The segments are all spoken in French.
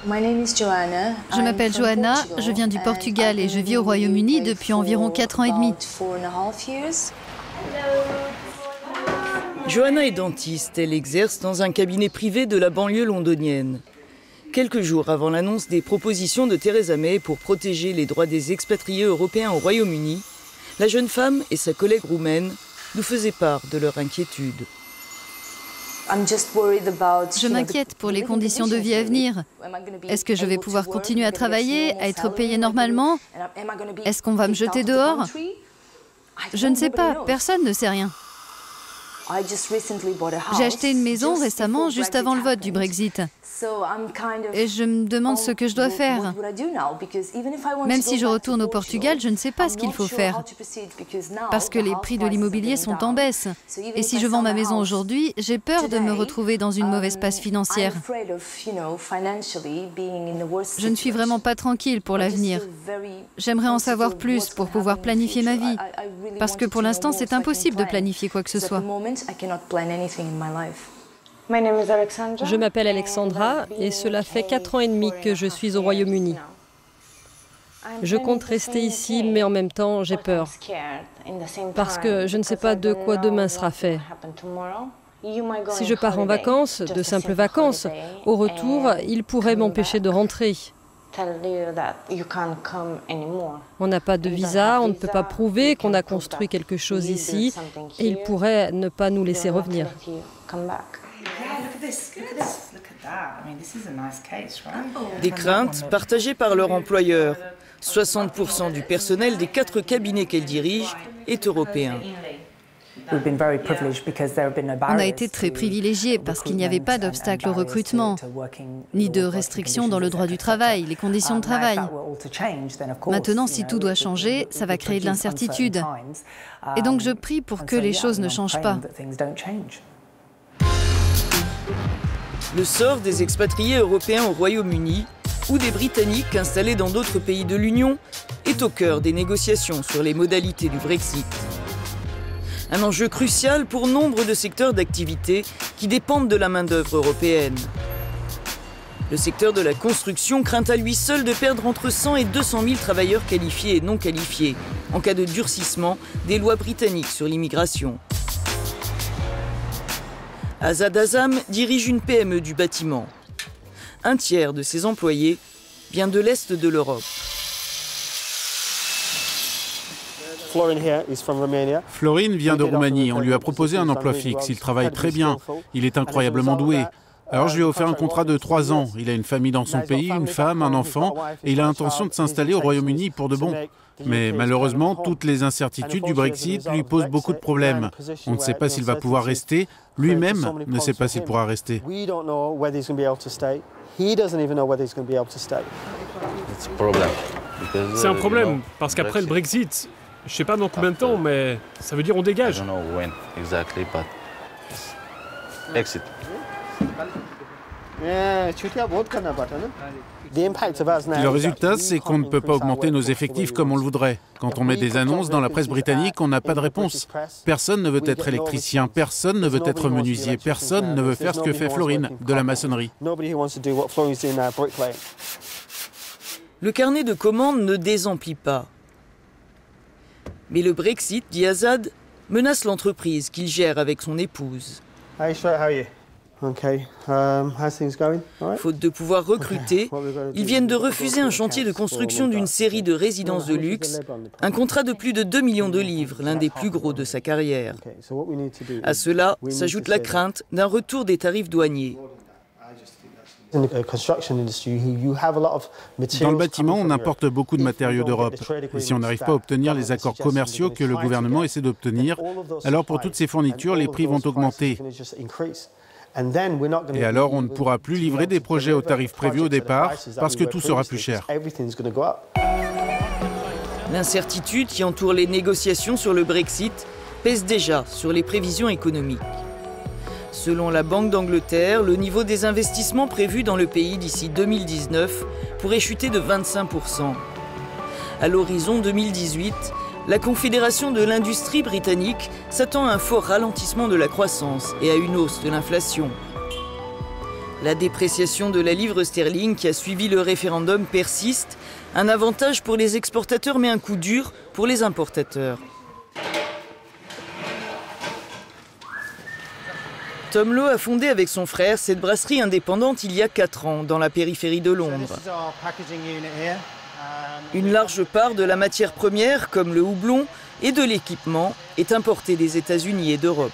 Je m'appelle Johanna, je viens du Portugal et je vis au Royaume-Uni depuis environ 4 ans et demi. Johanna est dentiste, elle exerce dans un cabinet privé de la banlieue londonienne. Quelques jours avant l'annonce des propositions de Theresa May pour protéger les droits des expatriés européens au Royaume-Uni, la jeune femme et sa collègue roumaine nous faisaient part de leur inquiétude. Je m'inquiète pour les conditions de vie à venir. Est-ce que je vais pouvoir continuer à travailler, à être payée normalement? Est-ce qu'on va me jeter dehors? Je ne sais pas, personne ne sait rien. J'ai acheté une maison récemment, juste avant le vote du Brexit. Et je me demande ce que je dois faire. Même si je retourne au Portugal, je ne sais pas ce qu'il faut faire. Parce que les prix de l'immobilier sont en baisse. Et si je vends ma maison aujourd'hui, j'ai peur de me retrouver dans une mauvaise passe financière. Je ne suis vraiment pas tranquille pour l'avenir. J'aimerais en savoir plus pour pouvoir planifier ma vie. Parce que pour l'instant, c'est impossible de planifier quoi que ce soit. Je m'appelle Alexandra et cela fait 4 ans et demi que je suis au Royaume-Uni. Je compte rester ici, mais en même temps, j'ai peur. Parce que je ne sais pas de quoi demain sera fait. Si je pars en vacances, de simples vacances, au retour, ils pourraient m'empêcher de rentrer. On n'a pas de visa, on ne peut pas prouver qu'on a construit quelque chose ici et ils pourraient ne pas nous laisser revenir. Des craintes partagées par leur employeur. 60% du personnel des 4 cabinets qu'elle dirige est européen. On a été très privilégiés parce qu'il n'y avait pas d'obstacle au recrutement, ni de restrictions dans le droit du travail, les conditions de travail. Maintenant, si tout doit changer, ça va créer de l'incertitude. Et donc je prie pour que les choses ne changent pas. Le sort des expatriés européens au Royaume-Uni ou des Britanniques installés dans d'autres pays de l'Union est au cœur des négociations sur les modalités du Brexit. Un enjeu crucial pour nombre de secteurs d'activité qui dépendent de la main-d'œuvre européenne. Le secteur de la construction craint à lui seul de perdre entre 100 et 200 000 travailleurs qualifiés et non qualifiés en cas de durcissement des lois britanniques sur l'immigration. Azad Azam dirige une PME du bâtiment. Un tiers de ses employés vient de l'Est de l'Europe. Florin vient de Roumanie. On lui a proposé un emploi fixe. Il travaille très bien. Il est incroyablement doué. Alors je lui ai offert un contrat de 3 ans. Il a une famille dans son pays, une femme, un enfant, et il a l'intention de s'installer au Royaume-Uni pour de bon. Mais malheureusement, toutes les incertitudes du Brexit lui posent beaucoup de problèmes. On ne sait pas s'il va pouvoir rester. Lui-même ne sait pas s'il pourra rester. C'est un problème, parce qu'après le Brexit, je ne sais pas dans combien de temps, mais ça veut dire on dégage. Le résultat, c'est qu'on ne peut pas augmenter nos effectifs comme on le voudrait. Quand on met des annonces dans la presse britannique, on n'a pas de réponse. Personne ne veut être électricien, personne ne veut être menuisier, personne ne veut faire ce que fait Florin, de la maçonnerie. Le carnet de commandes ne désemplit pas. Mais le Brexit, dit Azad, menace l'entreprise qu'il gère avec son épouse. Faute de pouvoir recruter, ils viennent de refuser un chantier de construction d'une série de résidences de luxe, un contrat de plus de 2 millions de livres, l'un des plus gros de sa carrière. À cela s'ajoute la crainte d'un retour des tarifs douaniers. Dans le bâtiment, on importe beaucoup de matériaux d'Europe. Et si on n'arrive pas à obtenir les accords commerciaux que le gouvernement essaie d'obtenir, alors pour toutes ces fournitures, les prix vont augmenter. Et alors, on ne pourra plus livrer des projets aux tarifs prévus au départ, parce que tout sera plus cher. L'incertitude qui entoure les négociations sur le Brexit pèse déjà sur les prévisions économiques. Selon la Banque d'Angleterre, le niveau des investissements prévus dans le pays d'ici 2019 pourrait chuter de 25%. À l'horizon 2018, la Confédération de l'industrie britannique s'attend à un fort ralentissement de la croissance et à une hausse de l'inflation. La dépréciation de la livre sterling qui a suivi le référendum persiste. Un avantage pour les exportateurs mais un coup dur pour les importateurs. Tom Lowe a fondé avec son frère cette brasserie indépendante il y a 4 ans dans la périphérie de Londres. Une large part de la matière première, comme le houblon, et de l'équipement est importée des États-Unis et d'Europe.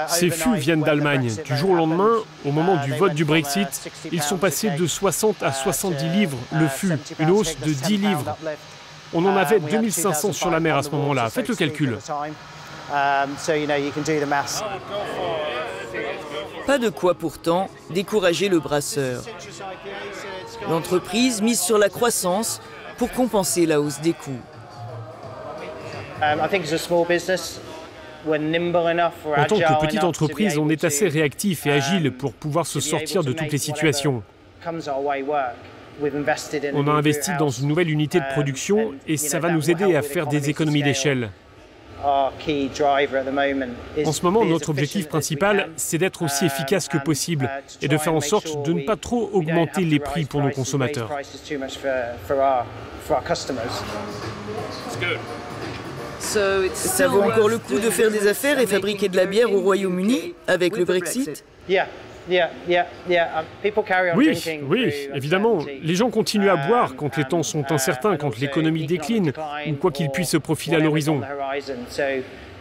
Ces fûts viennent d'Allemagne. Du jour au lendemain, au moment du vote du Brexit, ils sont passés de 60 à 70 livres le fût, une hausse de 10 livres. On en avait 2500 sur la mer à ce moment-là. Faites le calcul. Pas de quoi pourtant décourager le brasseur. L'entreprise mise sur la croissance pour compenser la hausse des coûts. En tant que petite entreprise, on est assez réactif et agile pour pouvoir se sortir de toutes les situations. On a investi dans une nouvelle unité de production et ça va nous aider à faire des économies d'échelle. En ce moment, notre objectif principal, c'est d'être aussi efficace que possible et de faire en sorte de ne pas trop augmenter les prix pour nos consommateurs. Ça vaut encore le coup de faire des affaires et fabriquer de la bière au Royaume-Uni avec le Brexit? Oui, évidemment. Les gens continuent à boire quand les temps sont incertains, quand l'économie décline, ou quoi qu'il puisse se profiler à l'horizon.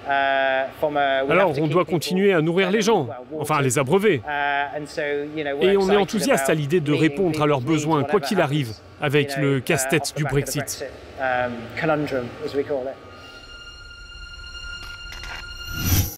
Alors, on doit continuer à nourrir les gens, enfin à les abreuver. Et on est enthousiaste à l'idée de répondre à leurs besoins, quoi qu'il arrive, avec le casse-tête du Brexit.